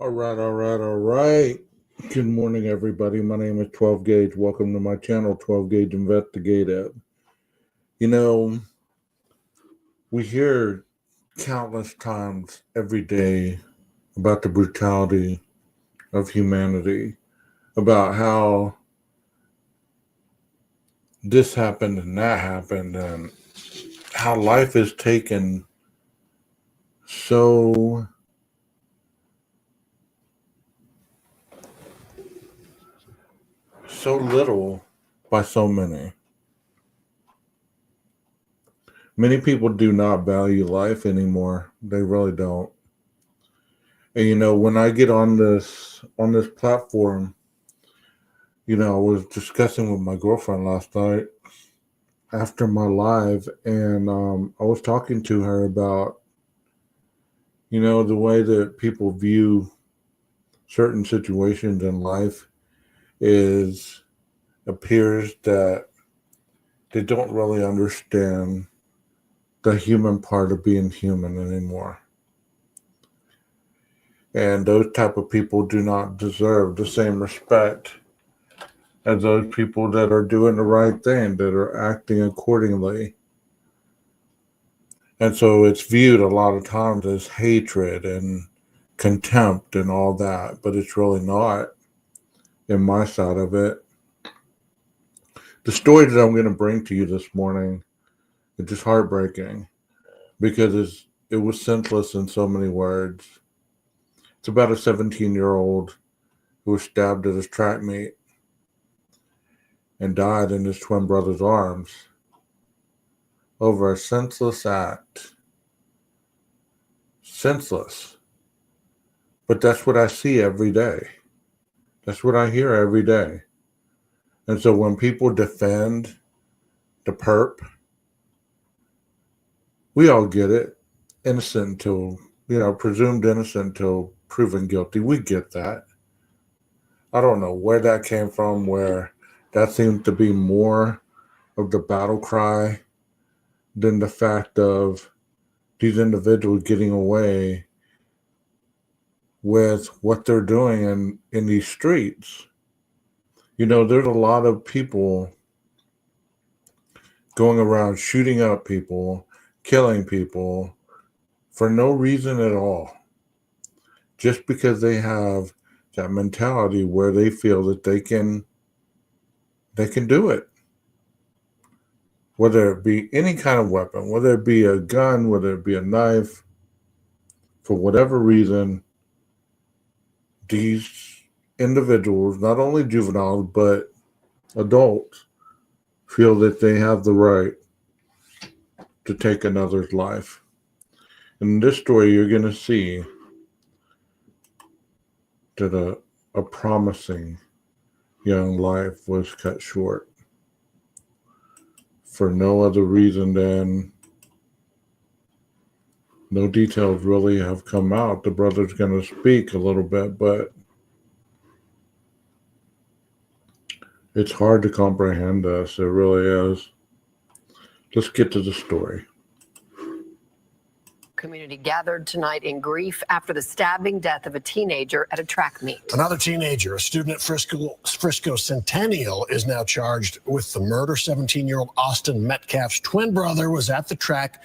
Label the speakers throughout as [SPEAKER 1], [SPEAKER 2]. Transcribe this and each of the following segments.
[SPEAKER 1] All right. Good morning, everybody. My name is 12 Gauge. Welcome to my channel, 12 Gauge Investigative. You know, we hear countless times every day about the brutality of humanity, about how this happened and that happened, and how life is taken so little by so many. Many people do not value life anymore. They really don't. And when I get on this platform, I was discussing with my girlfriend last night after my live, and I was talking to her about the way that people view certain situations in life appears that they don't really understand the human part of being human anymore. And those type of people do not deserve the same respect as those people that are doing the right thing, that are acting accordingly. And so it's viewed a lot of times as hatred and contempt and all that, but it's really not in my side of it. The story that I'm going to bring to you this morning is just heartbreaking because it was senseless in so many words. It's about a 17-year-old who was stabbed at his track meet and died in his twin brother's arms over a senseless act. Senseless. But that's what I see every day. That's what I hear every day. And so when people defend the perp, we all get it. Innocent until, presumed innocent until proven guilty. We get that. I don't know where that came from, where that seems to be more of the battle cry than the fact of these individuals getting away with what they're doing in these streets. There's a lot of people going around shooting up people, killing people for no reason at all. Just because they have that mentality where they feel that they can do it. Whether it be any kind of weapon, whether it be a gun, whether it be a knife, for whatever reason, these individuals, not only juveniles, but adults, feel that they have the right to take another's life. In this story, you're going to see that a promising young life was cut short for no other reason than no details really have come out. The brother's going to speak a little bit, but it's hard to comprehend this. It really is. Let's get to the story.
[SPEAKER 2] Community gathered tonight in grief after the stabbing death of a teenager at a track meet.
[SPEAKER 3] Another teenager, a student at Frisco Centennial, is now charged with the murder. 17-year-old Austin Metcalf's twin brother was at the track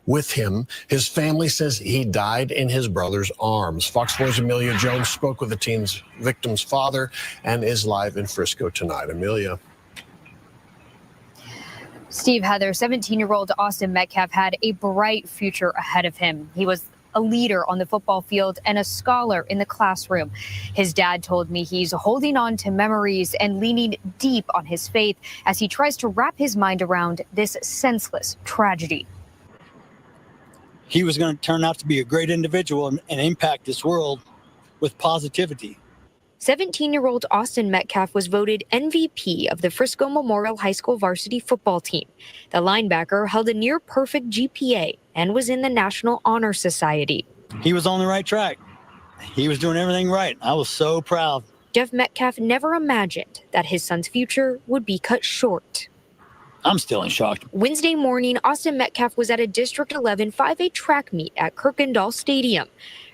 [SPEAKER 3] with him. His family says he died in his brother's arms. Fox 4's Amelia Jones spoke with the victim's father and is live in Frisco tonight. Amelia.
[SPEAKER 4] Steve, Heather, 17-year-old Austin Metcalf had a bright future ahead of him. He was a leader on the football field and a scholar in the classroom. His dad told me he's holding on to memories and leaning deep on his faith as he tries to wrap his mind around this senseless tragedy.
[SPEAKER 5] He was going to turn out to be a great individual and impact this world with positivity.
[SPEAKER 4] 17-year-old Austin Metcalf was voted MVP of the Frisco Memorial High School varsity football team. The linebacker held a near-perfect GPA and was in the National Honor Society.
[SPEAKER 5] He was on the right track. He was doing everything right. I was so proud.
[SPEAKER 4] Jeff Metcalf never imagined that his son's future would be cut short.
[SPEAKER 5] I'm still in shock.
[SPEAKER 4] Wednesday morning, Austin Metcalf was at a District 11 5A track meet at Kirkendall Stadium.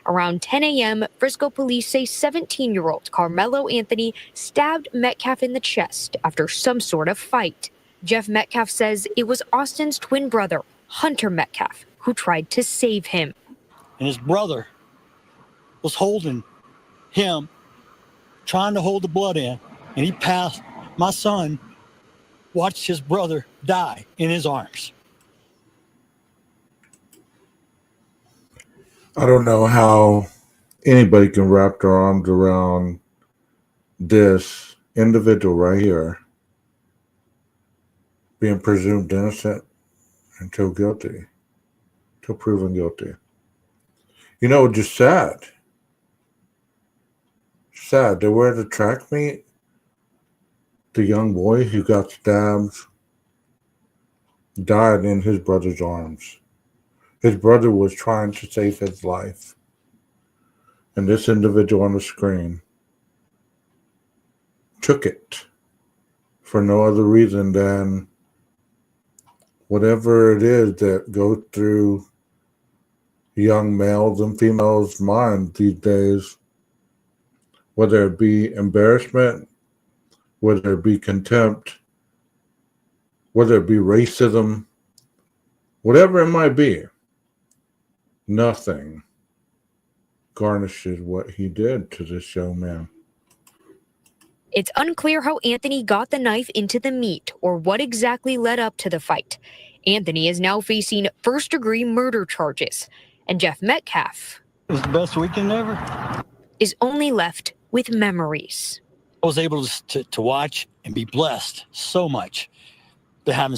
[SPEAKER 4] Around 10 a.m., Frisco police say 17-year-old Carmelo Anthony stabbed Metcalf in the chest after some sort of fight. Jeff Metcalf says it was Austin's twin brother, Hunter Metcalf, who tried to save him.
[SPEAKER 5] And his brother was holding him, trying to hold the blood in, and he passed. My son watched his brother die in his arms.
[SPEAKER 1] I don't know how anybody can wrap their arms around this individual right here being presumed innocent until guilty, until proven guilty. You know, just sad. Sad. They were at the track meet. The young boy who got stabbed died in his brother's arms. His brother was trying to save his life. And this individual on the screen took it for no other reason than whatever it is that goes through young males and females' minds these days, whether it be embarrassment, whether it be contempt, whether it be racism, whatever it might be, nothing garnishes what he did to this young man.
[SPEAKER 4] It's unclear how Anthony got the knife into the meat or what exactly led up to the fight. Anthony is now facing first-degree murder charges, and Jeff Metcalf
[SPEAKER 5] It was the best weekend ever.
[SPEAKER 4] Is only left with memories.
[SPEAKER 5] I was able to watch and be blessed so much to having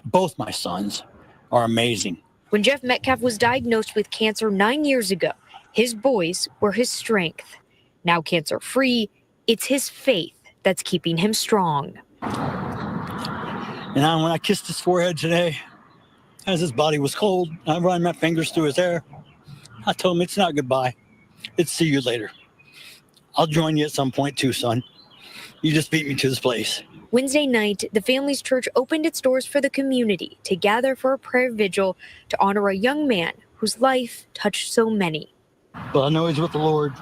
[SPEAKER 5] both my sons are amazing.
[SPEAKER 4] When Jeff Metcalf was diagnosed with cancer 9 years ago, his boys were his strength. Now cancer-free, it's his faith that's keeping him strong.
[SPEAKER 5] And when I kissed his forehead today, as his body was cold, I ran my fingers through his hair. I told him it's not goodbye. It's see you later. I'll join you at some point too, son. You just beat me to this place.
[SPEAKER 4] Wednesday night, the family's church opened its doors for the community to gather for a prayer vigil to honor a young man whose life touched so many.
[SPEAKER 5] But I know he's with the Lord.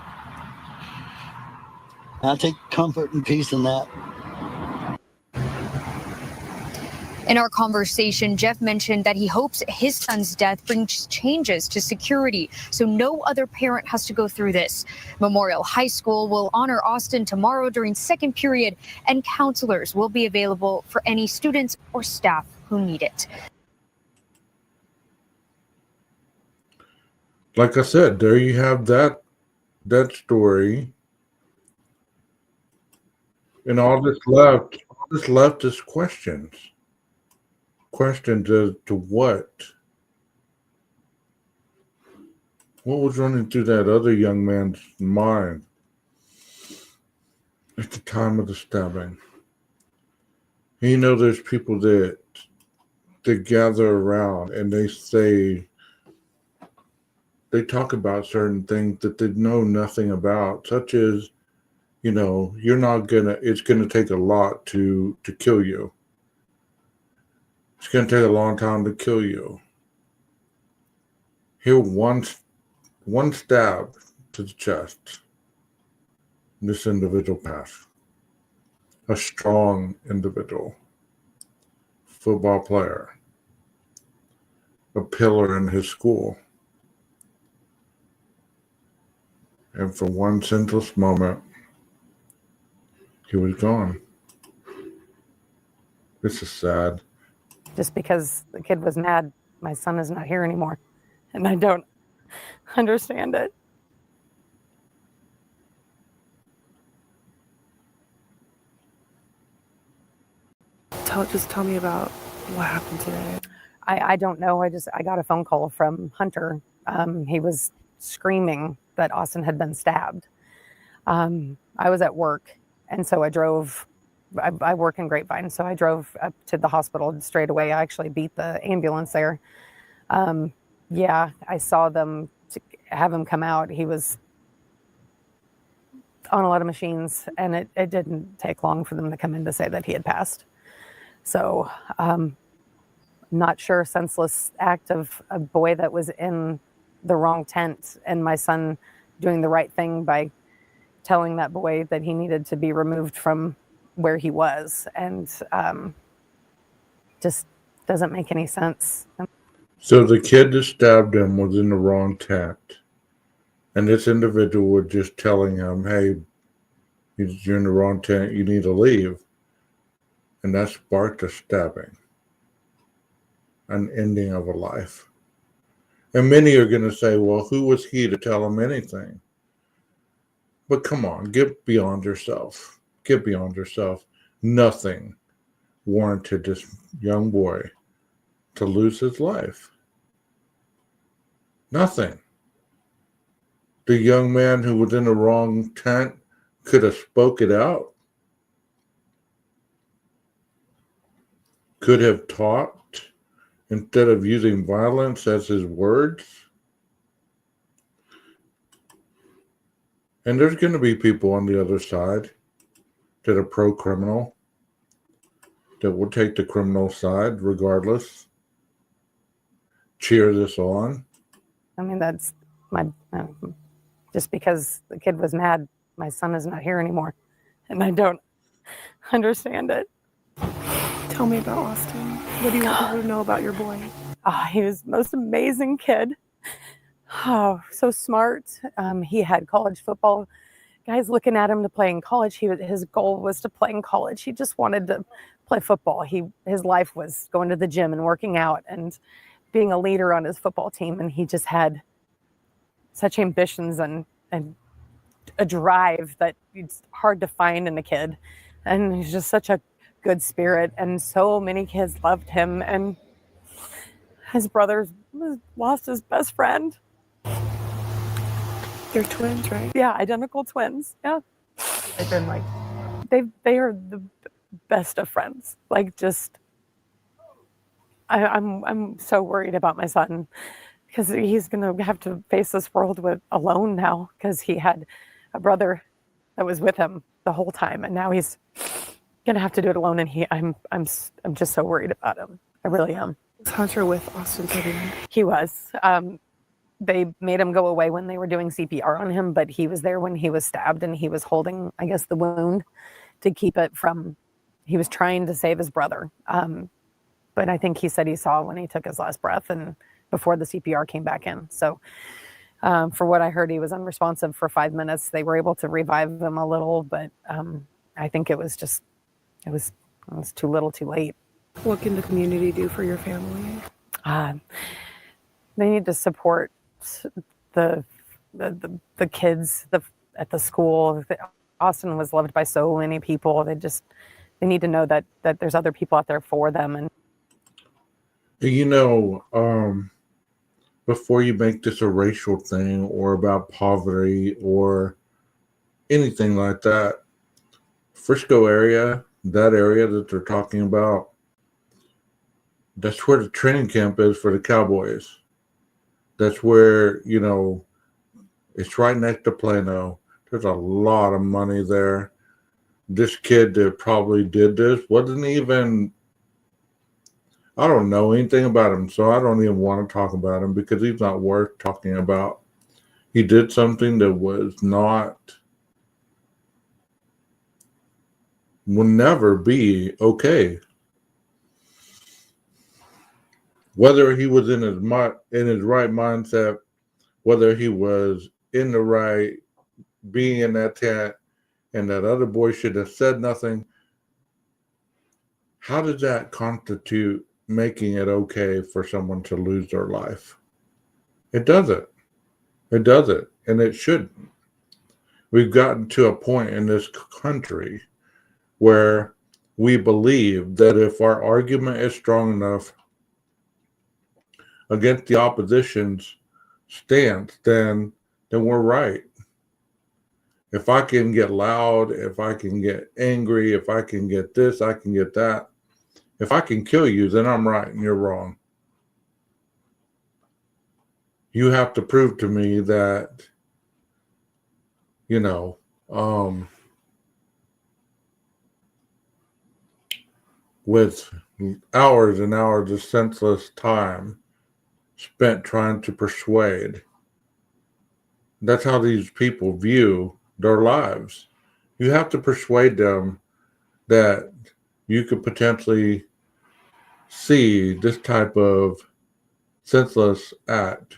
[SPEAKER 5] I take comfort and peace in that.
[SPEAKER 4] In our conversation, Jeff mentioned that he hopes his son's death brings changes to security so no other parent has to go through this. Memorial High School will honor Austin tomorrow during second period, and counselors will be available for any students or staff who need it.
[SPEAKER 1] Like I said, there you have that story. And all that's left is questions. Questions as to what? What was running through that other young man's mind at the time of the stabbing? And you know, there's people that gather around and they talk about certain things that they know nothing about, such as, you know, it's gonna take a lot to kill you. It's going to take a long time to kill you. Here, one stab to the chest. This individual passed. A strong individual. Football player. A pillar in his school. And for one senseless moment, he was gone. This is sad.
[SPEAKER 6] Just because the kid was mad, my son is not here anymore. And I don't understand it.
[SPEAKER 7] Just tell me about what happened today.
[SPEAKER 6] I don't know. I got a phone call from Hunter. He was screaming that Austin had been stabbed. I was at work, and so I drove. I work in Grapevine, so I drove up to the hospital straight away. I actually beat the ambulance there. I saw them have him come out. He was on a lot of machines, and it didn't take long for them to come in to say that he had passed. So, not sure. Senseless act of a boy that was in the wrong tent, and my son doing the right thing by telling that boy that he needed to be removed from where he was, and just doesn't make any sense.
[SPEAKER 1] So the kid that stabbed him was in the wrong tent. And this individual was just telling him, hey, you're in the wrong tent, you need to leave. And that sparked a stabbing, an ending of a life. And many are going to say, well, who was he to tell him anything? But come on, get beyond yourself. Get beyond yourself. Nothing warranted this young boy to lose his life. Nothing. The young man who was in the wrong tent could have spoke it out, could have talked instead of using violence as his words. And there's going to be people on the other side that are pro-criminal, that will take the criminal side regardless, cheer this on.
[SPEAKER 6] I mean, that's my, just because the kid was mad, my son is not here anymore. And I don't understand it.
[SPEAKER 7] Tell me about Austin. What do you want people to know about your boy?
[SPEAKER 6] Oh, he was the most amazing kid. Oh, so smart. He had college football guys looking at him to play in college. His goal was to play in college. He just wanted to play football. His life was going to the gym and working out and being a leader on his football team. And he just had such ambitions and a drive that it's hard to find in a kid. And he's just such a good spirit. And so many kids loved him. And his brother lost his best friend.
[SPEAKER 7] They're twins, right?
[SPEAKER 6] Yeah, identical twins. Yeah.
[SPEAKER 7] They've been like,
[SPEAKER 6] They are the best of friends. Like, just I'm so worried about my son because he's gonna have to face this world alone now because he had a brother that was with him the whole time, and now he's gonna have to do it alone. And I'm just so worried about him. I really am.
[SPEAKER 7] was Hunter with Austin till the end?
[SPEAKER 6] He was. They made him go away when they were doing CPR on him, but he was there when he was stabbed, and he was holding, I guess, the wound to keep it from. He was trying to save his brother, but I think he said he saw when he took his last breath, and before the CPR came back in. So, for what I heard, he was unresponsive for 5 minutes. They were able to revive him a little, but I think it was too little, too late.
[SPEAKER 7] What can the community do for your family?
[SPEAKER 6] They need to support the kids at the school. Austin was loved by so many people. They need to know that there's other people out there for them. And
[SPEAKER 1] before you make this a racial thing or about poverty or anything like that, Frisco area, that area that they're talking about, that's where the training camp is for the Cowboys. That's where, it's right next to Plano. There's a lot of money there. This kid that probably did this wasn't even, I don't know anything about him, so I don't even want to talk about him because he's not worth talking about. He did something that will never be okay. Whether he was in his right mindset, whether he was in the right, being in that tent, and that other boy should have said nothing. How does that constitute making it okay for someone to lose their life? It doesn't. It doesn't, and it shouldn't. We've gotten to a point in this country where we believe that if our argument is strong enough against the opposition's stance, then we're right. If I can get loud, if I can get angry, if I can get this, I can get that. If I can kill you, then I'm right and you're wrong. You have to prove to me that, with hours and hours of senseless time spent trying to persuade That's how these people view their lives. You have to persuade them that you could potentially see this type of senseless act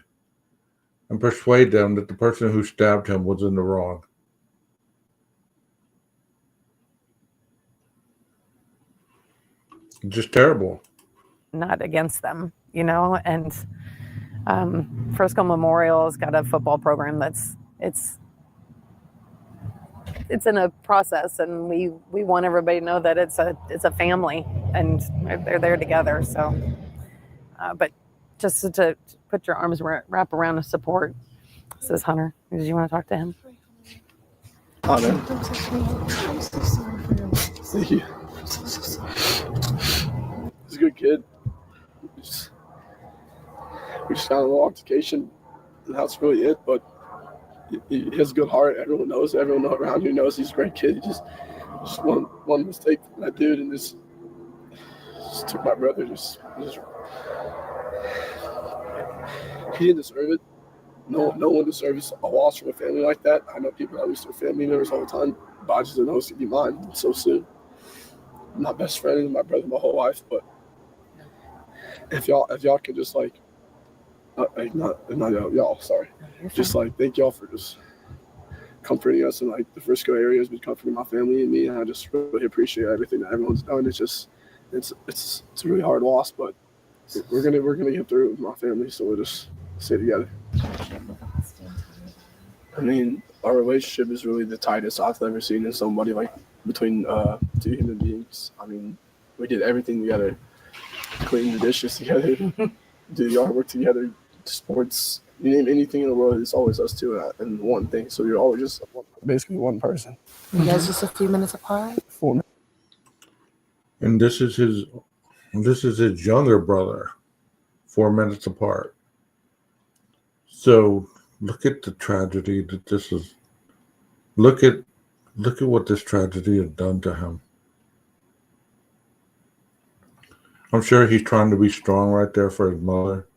[SPEAKER 1] and persuade them that the person who stabbed him was in the wrong. Just terrible.
[SPEAKER 6] Not against them, you know. And Frisco Memorial has got a football program that's it's in a process, and we want everybody to know that it's a family and they're there together. So, but just to put your arms wrap around a support. This is Hunter. Did you want to talk to him?
[SPEAKER 8] Hunter. I'm so sorry for your loss. Thank you. I'm so sorry. He's a good kid. We just got a little altercation. That's really it. But he has a good heart. Everyone knows. Everyone around here knows he's a great kid. He just one mistake from that dude, and just took my brother. Just he didn't deserve it. No one deserves a loss from a family like that. I know people that lose their family members all the time, but I just don't know it's gonna be mine so soon. I'm not best friend with my brother my whole life, but if y'all could just not y'all, sorry, just like thank y'all for just comforting us, and like the Frisco area has been comforting my family and me, and I just really appreciate everything that everyone's done. It's just it's a really hard loss, but we're gonna get through it with my family, so we'll just stay together. I mean, our relationship is really the tightest I've ever seen in somebody, like between two human beings. I mean, we did everything together, clean the dishes together, do the yard work together, sports. You name anything in the world, it's always us two and one thing. So you're always just basically one person.
[SPEAKER 7] You guys just a few minutes apart?
[SPEAKER 8] 4 minutes.
[SPEAKER 1] And this is his younger brother, 4 minutes apart. So look at the tragedy that this is. Look at what this tragedy has done to him. I'm sure he's trying to be strong right there for his mother,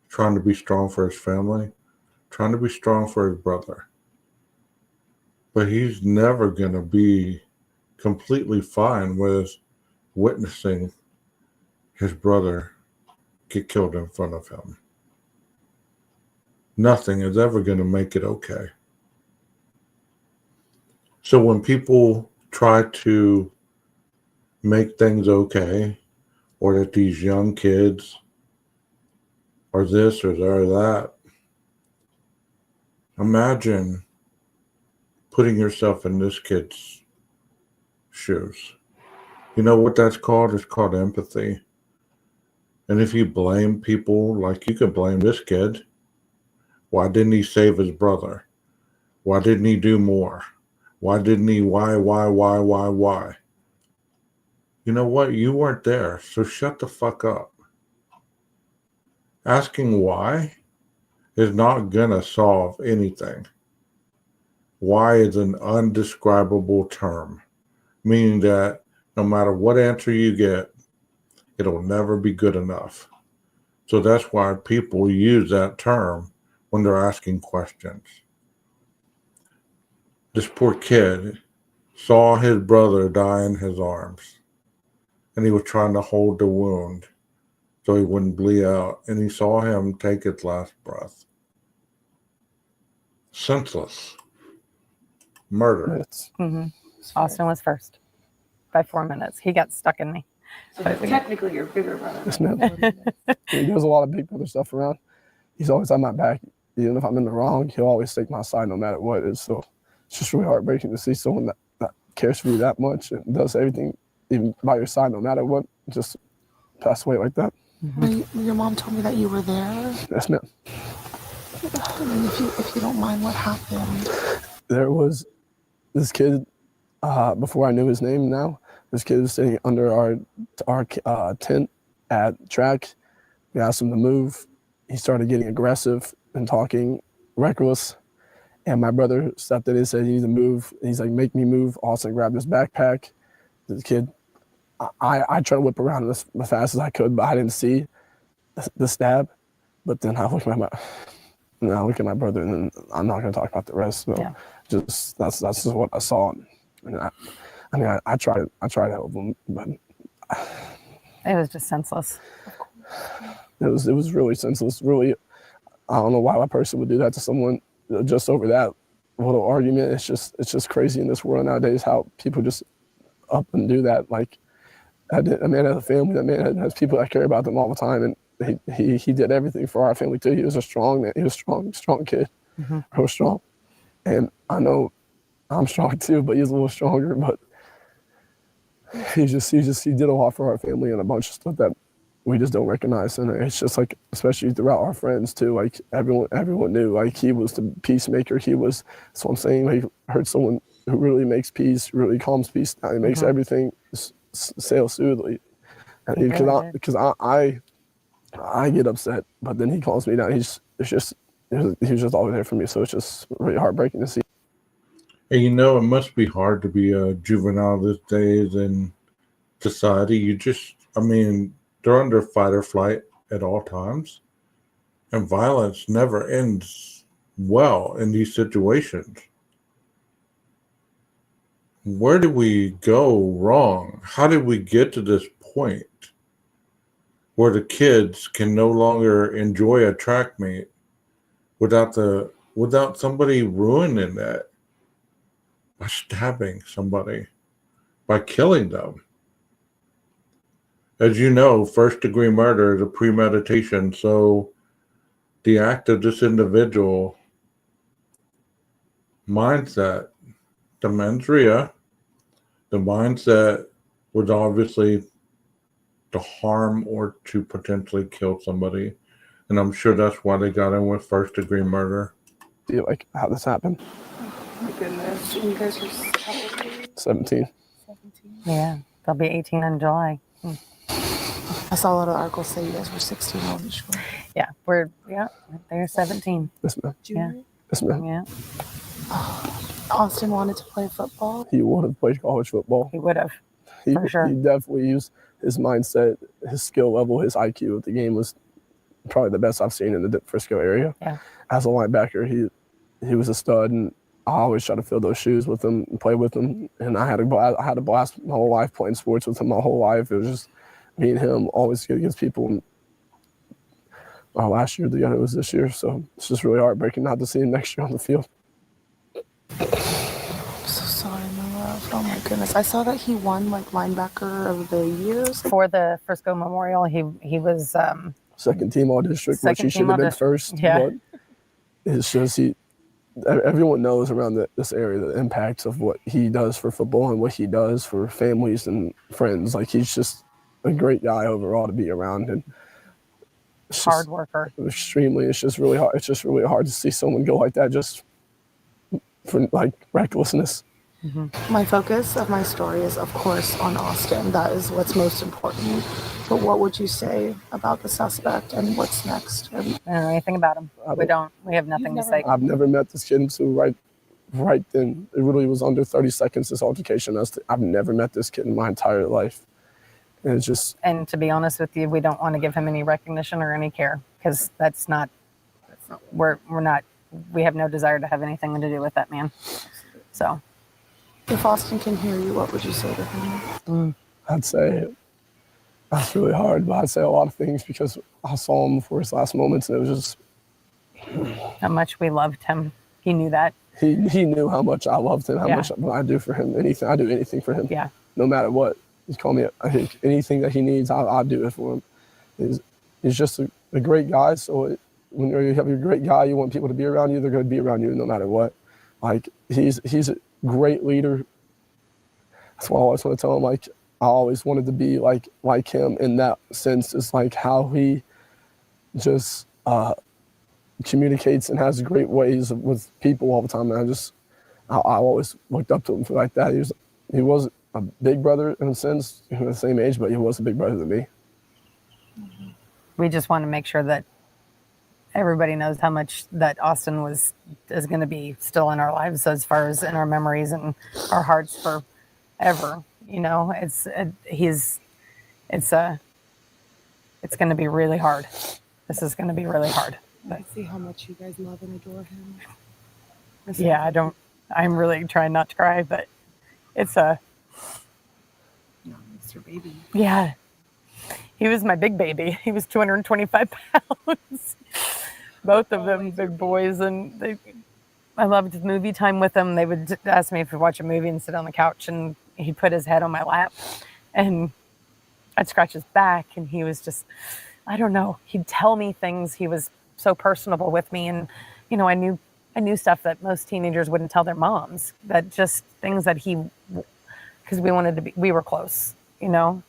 [SPEAKER 1] trying to be strong for his family, trying to be strong for his brother. But he's never going to be completely fine with witnessing his brother get killed in front of him. Nothing is ever going to make it okay. So when people try to make things okay, or that these young kids are this or they're that, imagine putting yourself in this kid's shoes. You know what that's called? It's called empathy. And if you blame people, like you could blame this kid. Why didn't he save his brother? Why didn't he do more? Why didn't he? Why? You know what? You weren't there, so shut the fuck up. Asking why is not gonna solve anything. Why is an undescribable term, meaning that no matter what answer you get, it'll never be good enough. So that's why people use that term when they're asking questions. This poor kid saw his brother die in his arms, and he was trying to hold the wound so he wouldn't bleed out, and he saw him take his last breath. Senseless. Murder.
[SPEAKER 6] Mm-hmm. Austin was first by 4 minutes. He got stuck in me.
[SPEAKER 7] So technically your bigger brother.
[SPEAKER 8] Yes, ma'am. He does a lot of big brother stuff around. He's always on my back. Even if I'm in the wrong, he'll always take my side no matter what it is. So it's just really heartbreaking to see someone that cares for you that much and does everything even by your side no matter what, just pass away like that.
[SPEAKER 7] Mm-hmm. Your mom told me that you were there.
[SPEAKER 8] Yes, ma'am.
[SPEAKER 7] I mean, if you don't mind, what happened?
[SPEAKER 8] There was this kid, before I knew his name now, this kid was sitting under our tent at track. We asked him to move. He started getting aggressive and talking reckless. And my brother stepped in and said, "You need to move." And he's like, "Make me move." Austin grabbed his backpack. The kid, I tried to whip around as fast as I could, but I didn't see the stab. But then I looked at my, And I look at my brother, and then I'm not going to talk about the rest. So just that's just what I saw. And I tried to help him, but
[SPEAKER 6] It was just senseless.
[SPEAKER 8] it was really senseless. Really, I don't know why a person would do that to someone just over that little argument. It's just crazy in this world nowadays how people just up and do that. Like, a man has a family. That man has people that care about them all the time, and he did everything for our family too. He was a strong man. He was a strong kid. Real strong. And I know I'm strong too, but he's a little stronger. But he did a lot for our family and a bunch of stuff that we just don't recognize. And it's just like, especially throughout our friends too, like everyone knew, like, he was the peacemaker. That's what I'm saying. Like, I heard someone who really makes peace, really calms peace down. He makes everything sail smoothly. And because I get upset, but then he calms me down. He was just always there for me. So it's just really heartbreaking to see.
[SPEAKER 1] And it must be hard to be a juvenile these days in society. They're under fight or flight at all times. And violence never ends well in these situations. Where did we go wrong? How did we get to this point where the kids can no longer enjoy a track meet without somebody ruining that by stabbing somebody, by killing them? As you know, first-degree murder is a premeditation, so the act of this individual mindset, the mens rea, the mindset was obviously to harm or to potentially kill somebody. And I'm sure that's why they got in with first-degree murder.
[SPEAKER 8] Do you like how this happened?
[SPEAKER 7] Oh my goodness. And you guys are
[SPEAKER 8] 17.
[SPEAKER 7] 17.
[SPEAKER 6] Yeah, they'll be 18 in July.
[SPEAKER 7] I saw a lot of articles say you guys were 16 on the shore.
[SPEAKER 6] Yeah, they're 17.
[SPEAKER 8] Yes, ma'am.
[SPEAKER 7] Junior?
[SPEAKER 8] Yes, ma'am.
[SPEAKER 6] Yeah,
[SPEAKER 7] Austin wanted to play football.
[SPEAKER 8] He would have played college football.
[SPEAKER 6] he would have.
[SPEAKER 8] He
[SPEAKER 6] For sure.
[SPEAKER 8] He definitely used his mindset, his skill level, his IQ at the game was probably the best I've seen in the Frisco area.
[SPEAKER 6] Yeah.
[SPEAKER 8] As a linebacker, he was a stud, and I always try to fill those shoes with him and play with him. And I had a blast my whole life playing sports with him. My whole life, it was just me and him always good against people. And last year together, it was this year, so it's just really heartbreaking not to see him next year on the field.
[SPEAKER 7] So sorry, my love. Oh my goodness. I saw that he won like linebacker of the year.
[SPEAKER 6] For the Frisco Memorial, he was
[SPEAKER 8] Second team all district, which he should have been first.
[SPEAKER 6] Yeah.
[SPEAKER 8] But it's just everyone knows around this area the impacts of what he does for football and what he does for families and friends. Like, he's just a great guy overall to be around, and
[SPEAKER 6] hard worker.
[SPEAKER 8] Extremely. It's just really hard. It's just really hard to see someone go like that just for like recklessness.
[SPEAKER 7] My focus of my story is, of course, on Austin. That is what's most important. But what would you say about the suspect and what's next?
[SPEAKER 6] I don't know anything about him. We have nothing to say.
[SPEAKER 8] I've never met this kid until right then. It really was under 30 seconds, this altercation. I've never met this kid in my entire life. And it's just...
[SPEAKER 6] And to be honest with you, we don't want to give him any recognition or any care, because we have no desire to have anything to do with that man. So...
[SPEAKER 7] If Austin can hear you, what would you say to him?
[SPEAKER 8] I'd say that's really hard, but I'd say a lot of things because I saw him before his last moments, and it was just
[SPEAKER 6] how much we loved him. He knew that.
[SPEAKER 8] He knew how much I loved him, how much I do for him. I do anything for him.
[SPEAKER 6] Yeah.
[SPEAKER 8] No matter what. He's called me. I think anything that he needs, I'll do it for him. He's just a great guy. So when you have a great guy, you want people to be around you. They're going to be around you no matter what. Like, he's a great leader. That's why I always want to tell him, like, I always wanted to be like him in that sense. It's like how he just communicates and has great ways with people all the time. And I always looked up to him for like that. He was a big brother in a sense, the same age, but he was a big brother to me.
[SPEAKER 6] We just want to make sure that everybody knows how much that Austin is going to be still in our lives, as far as in our memories and our hearts forever. It's going to be really hard. This is going to be really hard.
[SPEAKER 7] I see how much you guys love and adore him.
[SPEAKER 6] Yeah, I'm really trying not to cry, but it's
[SPEAKER 7] It's your baby.
[SPEAKER 6] yeah, he was my big baby. He was 225 pounds. Both of them big boys, and I loved movie time with them. They would ask me if we'd watch a movie and sit on the couch, and he'd put his head on my lap, and I'd scratch his back, and he was just, I don't know, he'd tell me things. He was so personable with me, and I knew stuff that most teenagers wouldn't tell their moms. That just things that because we were close, and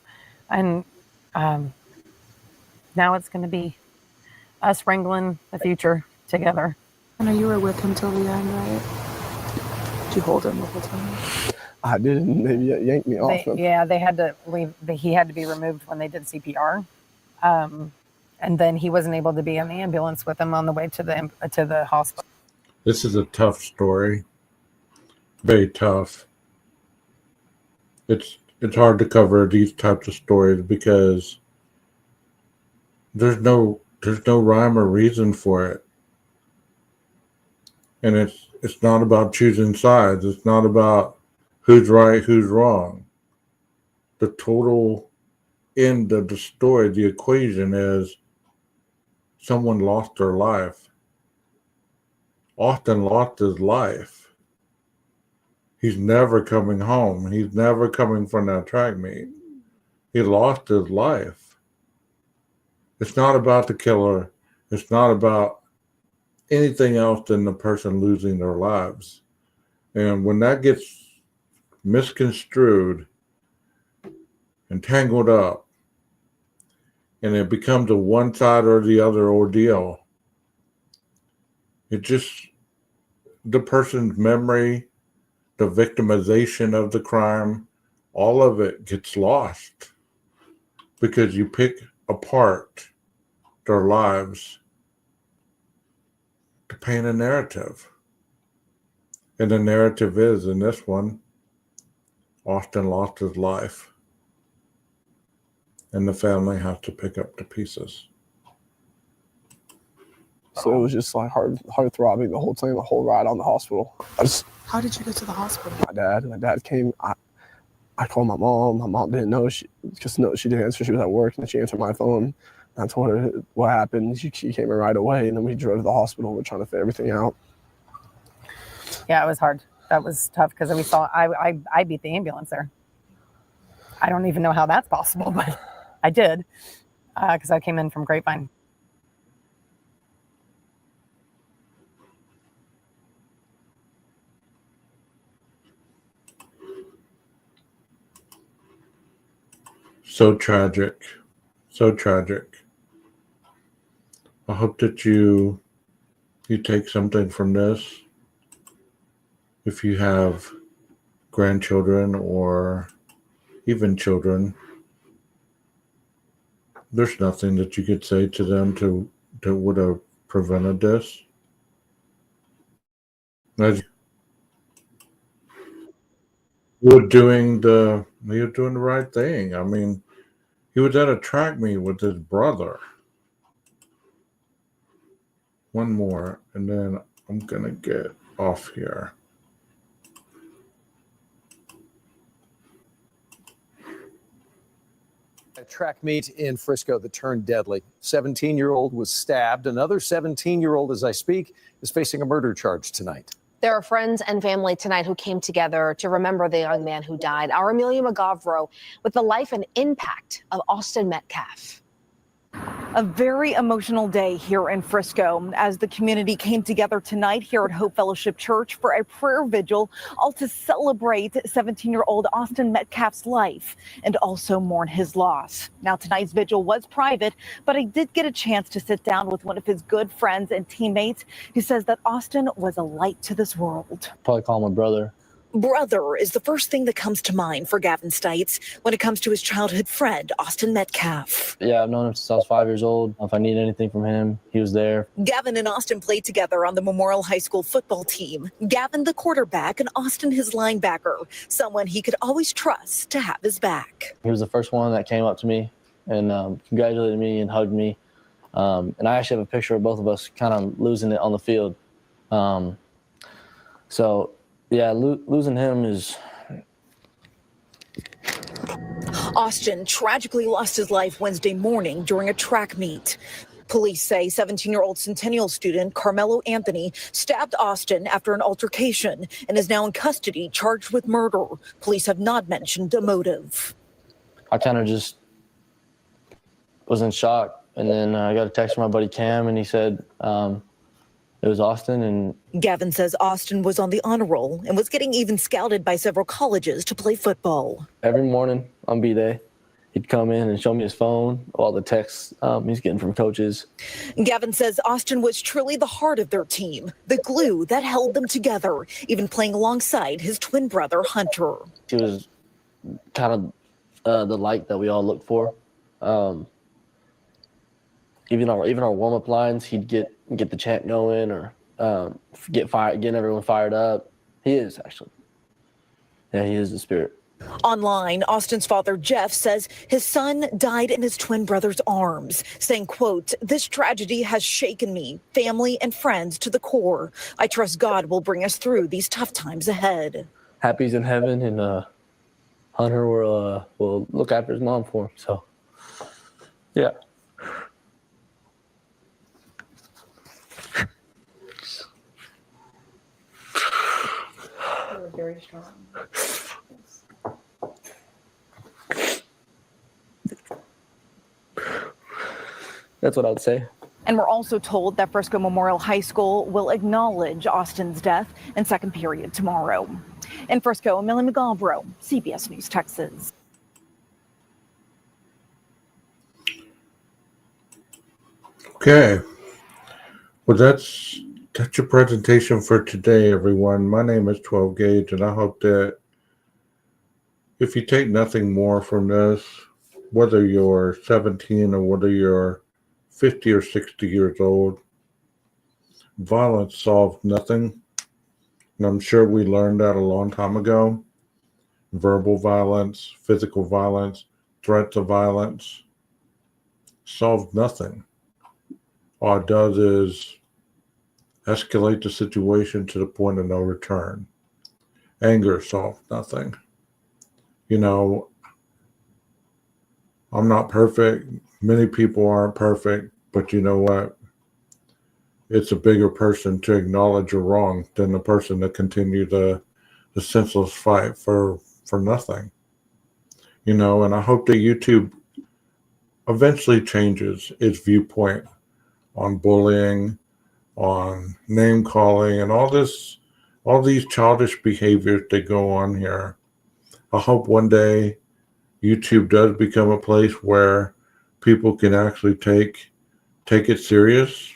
[SPEAKER 6] now it's going to be us wrangling the future together.
[SPEAKER 7] I know you were with him till the end, right? Did you hold him the whole time?
[SPEAKER 8] I did, and they yanked me off him.
[SPEAKER 6] Yeah, they had to leave. He had to be removed when they did CPR, and then he wasn't able to be in the ambulance with him on the way to the hospital.
[SPEAKER 1] This is a tough story. Very tough. It's hard to cover these types of stories because there's no rhyme or reason for it. And it's not about choosing sides. It's not about who's right, who's wrong. The total end of the story, the equation is someone lost their life. Austin lost his life. He's never coming home. He's never coming from that track meet. He lost his life. It's not about the killer. It's not about anything else than the person losing their lives. And when that gets misconstrued and tangled up, and it becomes a one side or the other ordeal, the person's memory, the victimization of the crime, all of it gets lost because you pick apart their lives to paint a narrative. And the narrative is, in this one, Austin lost his life. And the family has to pick up the pieces.
[SPEAKER 8] So it was just like heart throbbing the whole time, the whole ride on the hospital.
[SPEAKER 7] How did you get to the hospital?
[SPEAKER 8] My dad came. I called my mom. My mom didn't know. She didn't answer. She was at work, and then she answered my phone. I told her what happened. She came in right away, and then we drove to the hospital. We're trying to figure everything out.
[SPEAKER 6] Yeah, it was hard. That was tough because I beat the ambulance there. I don't even know how that's possible, but I did because I came in from Grapevine.
[SPEAKER 1] So tragic. So tragic. I hope that you take something from this. If you have grandchildren or even children, there's nothing that you could say to them that would have prevented this. You're doing the right thing. I mean, he was at a track meet with his brother. One more, and then I'm gonna get off here.
[SPEAKER 9] A track meet in Frisco that turned deadly. 17-year-old was stabbed. Another 17-year-old, as I speak, is facing a murder charge tonight.
[SPEAKER 10] There are friends and family tonight who came together to remember the young man who died. Our Amelia McGovro with the life and impact of Austin Metcalf.
[SPEAKER 11] A very emotional day here in Frisco as the community came together tonight here at Hope Fellowship Church for a prayer vigil, all to celebrate 17-year-old Austin Metcalf's life and also mourn his loss. Now, tonight's vigil was private, but I did get a chance to sit down with one of his good friends and teammates who says that Austin was a light to this world.
[SPEAKER 12] Probably call him a brother.
[SPEAKER 11] Brother is the first thing that comes to mind for Gavin Stites when it comes to his childhood friend, Austin Metcalf.
[SPEAKER 12] Yeah, I've known him since I was 5 years old. If I need anything from him, he was there.
[SPEAKER 11] Gavin and Austin played together on the Memorial High School football team. Gavin, the quarterback, and Austin, his linebacker, someone he could always trust to have his back.
[SPEAKER 12] He was the first one that came up to me and congratulated me and hugged me. And I actually have a picture of both of us kind of losing it on the field. So, yeah, losing him is...
[SPEAKER 11] Austin tragically lost his life Wednesday morning during a track meet. Police say 17-year-old Centennial student Carmelo Anthony stabbed Austin after an altercation and is now in custody charged with murder. Police have not mentioned a motive.
[SPEAKER 12] I kind of just was in shock. And then I got a text from my buddy Cam, and he said it was Austin. And
[SPEAKER 11] Gavin says Austin was on the honor roll and was getting even scouted by several colleges to play football.
[SPEAKER 12] every morning on B-Day, he'd come in and show me his phone, all the texts he's getting from coaches.
[SPEAKER 11] Gavin says Austin was truly the heart of their team, the glue that held them together, even playing alongside his twin brother, Hunter.
[SPEAKER 12] He was kind of the light that we all look for. Even our warm-up lines, he'd get the chant going or getting everyone fired up. He is, actually. Yeah, he is the spirit.
[SPEAKER 11] Online, Austin's father, Jeff, says his son died in his twin brother's arms, saying, quote, "This tragedy has shaken me, family and friends to the core. I trust God will bring us through these tough times ahead."
[SPEAKER 12] Happy's in heaven, and Hunter will look after his mom for him. So, yeah.
[SPEAKER 7] Very strong.
[SPEAKER 12] That's what I would say.
[SPEAKER 11] And we're also told that Frisco Memorial High School will acknowledge Austin's death in second period tomorrow. In Frisco, Millie McGovro, CBS News, Texas.
[SPEAKER 1] Okay. Well, that's your presentation for today, everyone. My name is 12 Gauge, and I hope that if you take nothing more from this, whether you're 17 or whether you're 50 or 60 years old, violence solves nothing. And I'm sure we learned that a long time ago. Verbal violence, physical violence, threats of violence solves nothing. All it does is escalate the situation to the point of no return. Anger solves nothing. You know, I'm not perfect. Many people aren't perfect, but you know what? It's a bigger person to acknowledge you're wrong than the person to continue the senseless fight for nothing. You know, and I hope that YouTube eventually changes its viewpoint on bullying, on name calling, and all these childish behaviors that go on here. I hope one day YouTube does become a place where people can actually take it serious,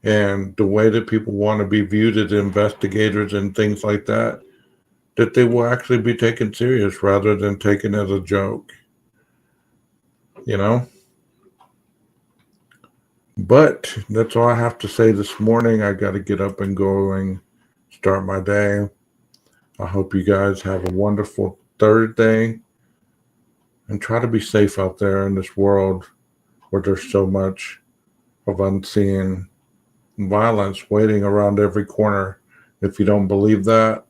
[SPEAKER 1] and the way that people want to be viewed as investigators and things like that, that they will actually be taken serious rather than taken as a joke. You know? But that's all I have to say this morning. I got to get up and go and start my day. I hope you guys have a wonderful Thursday, and try to be safe out there in this world where there's so much of unseen violence waiting around every corner. If you don't believe that,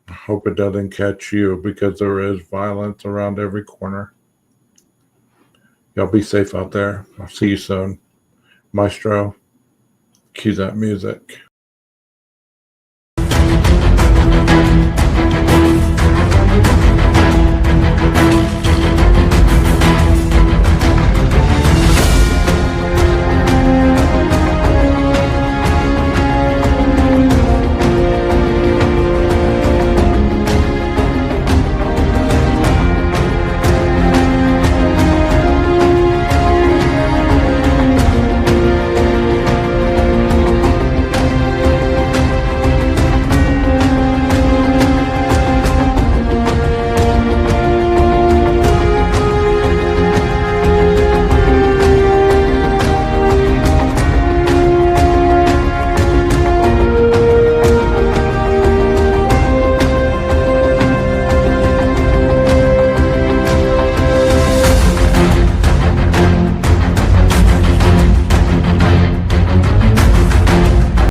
[SPEAKER 1] I hope it doesn't catch you, because there is violence around every corner. Y'all be safe out there. I'll see you soon. Maestro, cue that music.